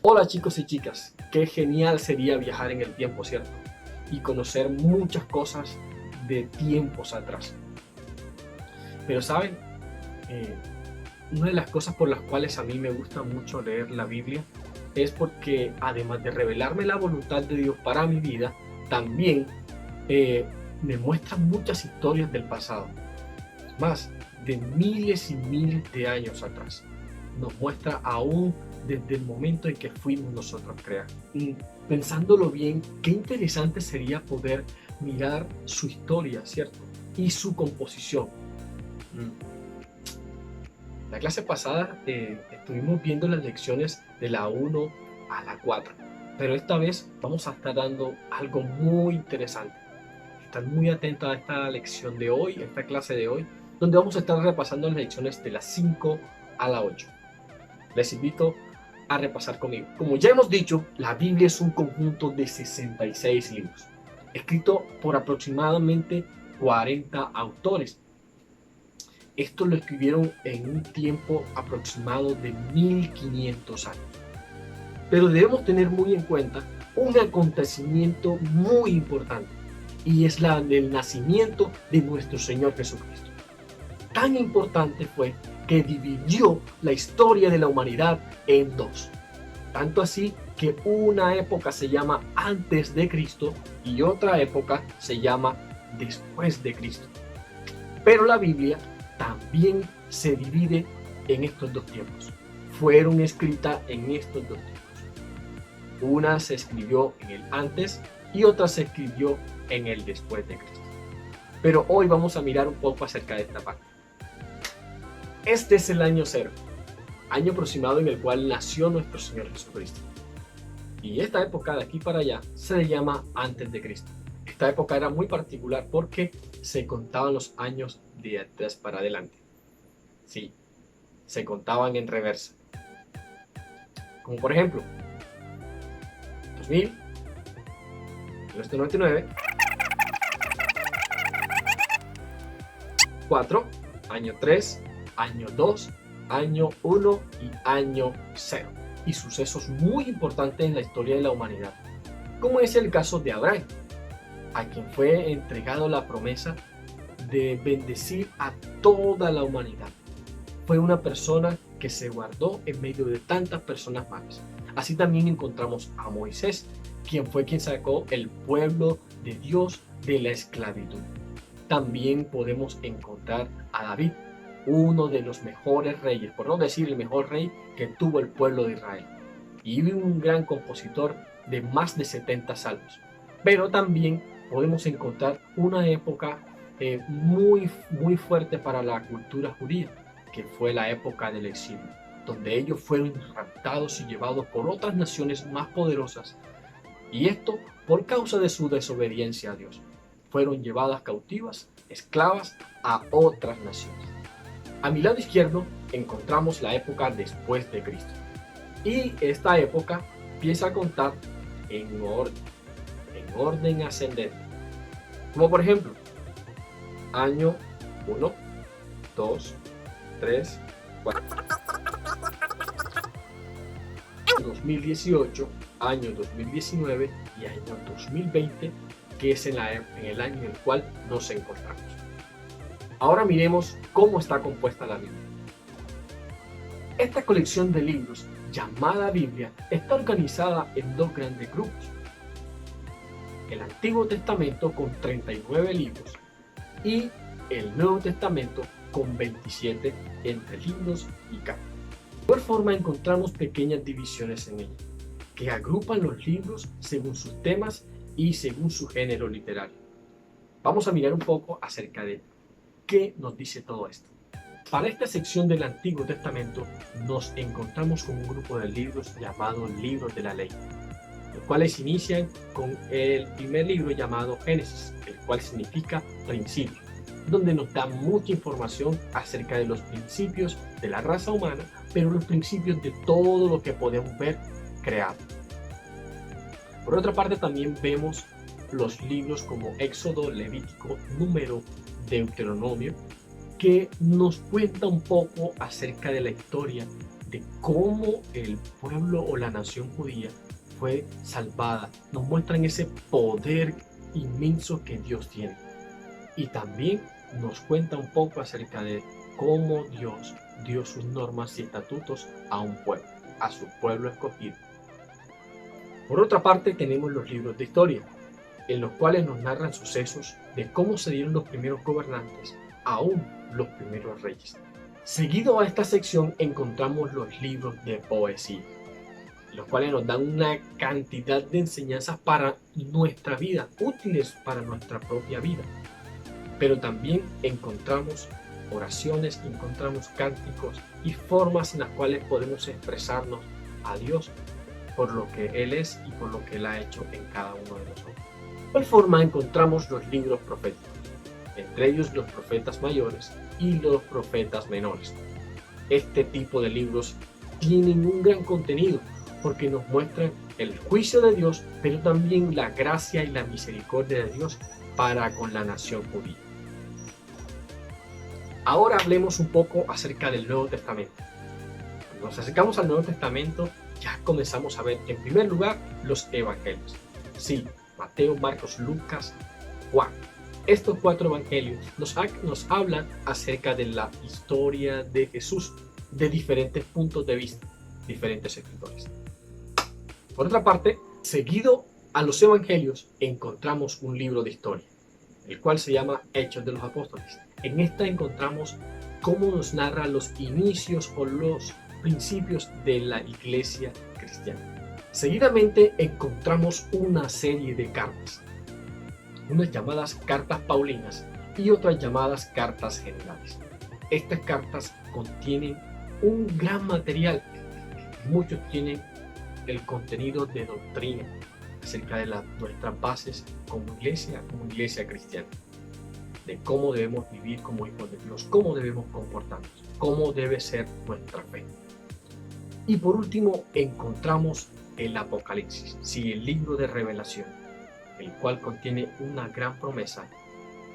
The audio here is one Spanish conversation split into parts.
Hola chicos y chicas, qué genial sería viajar en el tiempo, ¿cierto? Y conocer muchas cosas de tiempos atrás. Pero ¿saben? Eh, una de las cosas por las cuales a mí me gusta mucho leer la Biblia es porque además de revelarme la voluntad de Dios para mi vida, también eh, me muestra muchas historias del pasado, más de miles y miles de años atrás. Nos muestra aún desde el momento en que fuimos nosotros creados. Y pensándolo bien, qué interesante sería poder mirar su historia, ¿cierto? Y su composición. La clase pasada estuvimos viendo las lecciones de la 1 a la 4, pero esta vez vamos a estar dando algo muy interesante. Están muy atentos a esta lección de hoy, a esta clase de hoy, donde vamos a estar repasando las lecciones de las 5 a la 8. Les invito a repasar conmigo. Como ya hemos dicho, la Biblia es un conjunto de 66 libros, escrito por aproximadamente 40 autores. Esto lo escribieron en un tiempo aproximado de 1500 años. Pero debemos tener muy en cuenta un acontecimiento muy importante, y es el nacimiento de nuestro Señor Jesucristo. Tan importante fue que dividió la historia de la humanidad en dos. Tanto así que una época se llama antes de Cristo y otra época se llama después de Cristo. Pero la Biblia también se divide en estos dos tiempos. Fueron escritas en estos dos tiempos. Una se escribió en el antes y otra se escribió en el después de Cristo. Pero hoy vamos a mirar un poco acerca de esta parte. Este es el año cero, año aproximado en el cual nació nuestro Señor Jesucristo. Y esta época de aquí para allá se le llama antes de Cristo. Esta época era muy particular porque se contaban los años de atrás para adelante. Sí, se contaban en reversa. Como por ejemplo, 2000, 1999, 4, año 3, año 2, año 1 y año 0. Y sucesos muy importantes en la historia de la humanidad, como es el caso de Abraham, a quien fue entregado la promesa de bendecir a toda la humanidad. Fue una persona que se guardó en medio de tantas personas malas. Así también encontramos a Moisés, quien fue quien sacó el pueblo de Dios de la esclavitud. También podemos encontrar a David, uno de los mejores reyes, por no decir el mejor rey que tuvo el pueblo de Israel, y un gran compositor de más de 70 salmos. Pero también podemos encontrar una época muy fuerte para la cultura judía, que fue la época del exilio, donde ellos fueron raptados y llevados por otras naciones más poderosas, y esto por causa de su desobediencia a Dios. Fueron llevadas cautivas, esclavas, a otras naciones. A mi lado izquierdo encontramos la época después de Cristo. Y esta época empieza a contar en orden ascendente. Como por ejemplo, año 1, 2, 3, 4. 2018, año 2019 y año 2020, que es en el año en el cual nos encontramos. Ahora miremos cómo está compuesta la Biblia. Esta colección de libros, llamada Biblia, está organizada en dos grandes grupos. El Antiguo Testamento con 39 libros y el Nuevo Testamento con 27 entre libros y capítulos. De igual forma encontramos pequeñas divisiones en ella, que agrupan los libros según sus temas y según su género literario. Vamos a mirar un poco acerca de qué nos dice todo esto. Para esta sección del Antiguo Testamento nos encontramos con un grupo de libros llamados Libros de la Ley, los cuales inician con el primer libro llamado Génesis, el cual significa principio, donde nos da mucha información acerca de los principios de la raza humana, pero los principios de todo lo que podemos ver creado. Por otra parte, también vemos los libros como Éxodo, Levítico, Número, Deuteronomio, que nos cuenta un poco acerca de la historia de cómo el pueblo o la nación judía fue salvada. Nos muestran ese poder inmenso que Dios tiene. Y también nos cuenta un poco acerca de cómo Dios dio sus normas y estatutos a un pueblo, a su pueblo escogido. Por otra parte, tenemos los libros de historia, en los cuales nos narran sucesos de cómo se dieron los primeros gobernantes, aún los primeros reyes. Seguido a esta sección encontramos los libros de poesía, los cuales nos dan una cantidad de enseñanzas para nuestra vida, útiles para nuestra propia vida. Pero también encontramos oraciones, encontramos cánticos y formas en las cuales podemos expresarnos a Dios por lo que Él es y por lo que Él ha hecho en cada uno de nosotros. De igual forma encontramos los libros proféticos, entre ellos los profetas mayores y los profetas menores. Este tipo de libros tienen un gran contenido porque nos muestran el juicio de Dios, pero también la gracia y la misericordia de Dios para con la nación judía. Ahora hablemos un poco acerca del Nuevo Testamento. Cuando nos acercamos al Nuevo Testamento, ya comenzamos a ver en primer lugar los evangelios. Sí, Mateo, Marcos, Lucas, Juan. Estos 4 evangelios nos hablan acerca de la historia de Jesús de diferentes puntos de vista, diferentes escritores. Por otra parte, seguido a los evangelios encontramos un libro de historia, el cual se llama Hechos de los Apóstoles. En esta encontramos cómo nos narra los inicios o los principios de la iglesia cristiana. Seguidamente encontramos una serie de cartas, unas llamadas cartas paulinas y otras llamadas cartas generales. Estas cartas contienen un gran material. Muchos tienen el contenido de doctrina acerca de nuestras bases como iglesia cristiana, de cómo debemos vivir como hijos de Dios, cómo debemos comportarnos, cómo debe ser nuestra fe. Y por último encontramos el Apocalipsis, sí, el libro de Revelación, el cual contiene una gran promesa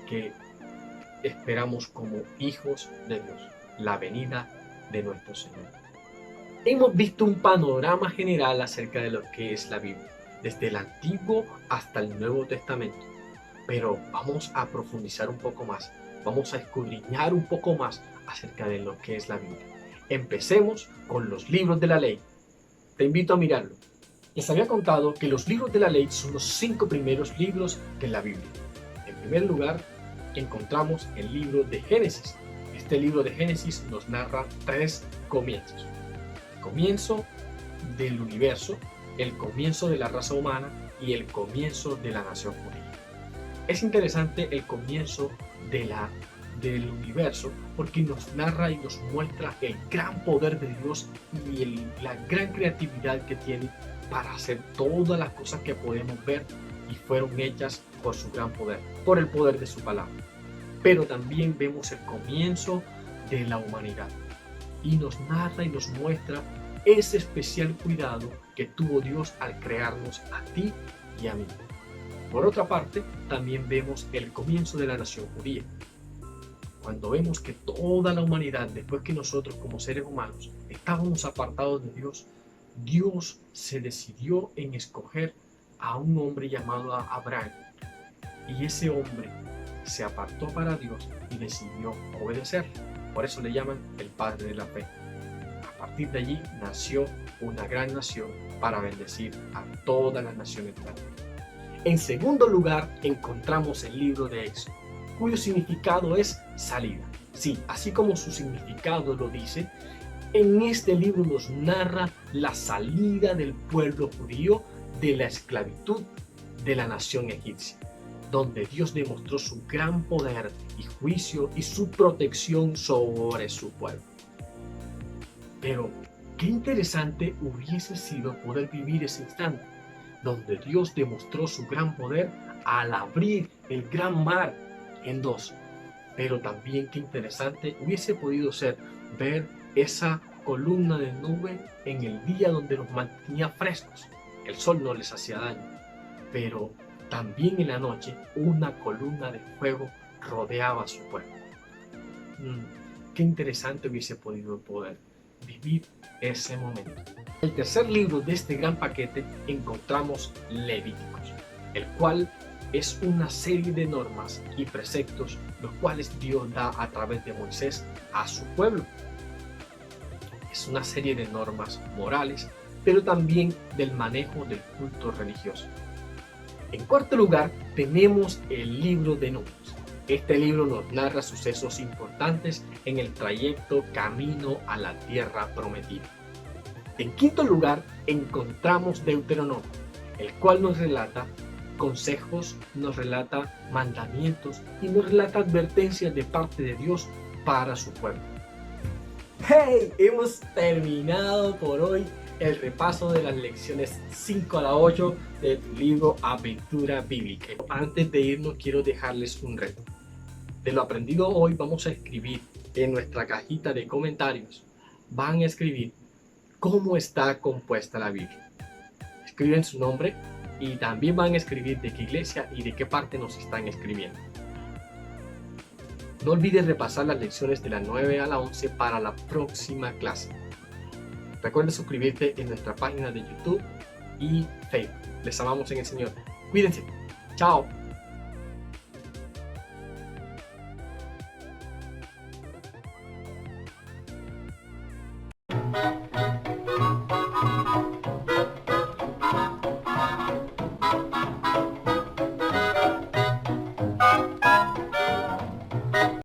que esperamos como hijos de Dios, la venida de nuestro Señor. Hemos visto un panorama general acerca de lo que es la Biblia, desde el Antiguo hasta el Nuevo Testamento, pero vamos a profundizar un poco más, vamos a escudriñar un poco más acerca de lo que es la Biblia. Empecemos con los libros de la ley. Te invito a mirarlo. Les había contado que los libros de la ley son los 5 primeros libros de la Biblia. En primer lugar, encontramos el libro de Génesis. Este libro de Génesis nos narra 3 comienzos. El comienzo del universo, el comienzo de la raza humana y el comienzo de la nación judía. Es interesante el comienzo del universo porque nos narra y nos muestra el gran poder de Dios y la gran creatividad que tiene para hacer todas las cosas que podemos ver y fueron hechas por su gran poder, por el poder de su palabra. Pero también vemos el comienzo de la humanidad y nos narra y nos muestra ese especial cuidado que tuvo Dios al crearnos a ti y a mí. Por otra parte, también vemos el comienzo de la nación judía. Cuando vemos que toda la humanidad, después que nosotros como seres humanos estábamos apartados de Dios, Dios se decidió en escoger a un hombre llamado Abraham. Y ese hombre se apartó para Dios y decidió obedecer. Por eso le llaman el padre de la fe. A partir de allí nació una gran nación para bendecir a todas las naciones de la tierra. En segundo lugar, encontramos el libro de Éxodo, cuyo significado es salida. Sí, así como su significado lo dice, en este libro nos narra la salida del pueblo judío de la esclavitud de la nación egipcia, donde Dios demostró su gran poder y juicio y su protección sobre su pueblo. Pero qué interesante hubiese sido poder vivir ese instante, donde Dios demostró su gran poder al abrir el gran mar en 2. Pero también qué interesante hubiese podido ser ver esa columna de nube en el día donde nos mantenía frescos. El sol no les hacía daño, pero también en la noche una columna de fuego rodeaba a su pueblo. Qué interesante hubiese podido poder vivir ese momento. En el tercer libro de este gran paquete encontramos Levíticos, el cual es una serie de normas y preceptos los cuales Dios da a través de Moisés a su pueblo. Es una serie de normas morales, pero también del manejo del culto religioso. En cuarto lugar, tenemos el libro de Números. Este libro nos narra sucesos importantes en el trayecto camino a la tierra prometida. En quinto lugar, encontramos Deuteronomio, el cual nos relata consejos, nos relata mandamientos y nos relata advertencias de parte de Dios para su pueblo. ¡Hey! Hemos terminado por hoy el repaso de las lecciones 5 a la 8 de tu libro Aventura Bíblica. Antes de irnos quiero dejarles un reto. De lo aprendido hoy vamos a escribir en nuestra cajita de comentarios. Van a escribir cómo está compuesta la Biblia. Escriben su nombre y también van a escribir de qué iglesia y de qué parte nos están escribiendo. No olvides repasar las lecciones de la 9 a la 11 para la próxima clase. Recuerda suscribirte en nuestra página de YouTube y Facebook. Les amamos en el Señor. Cuídense. Chao.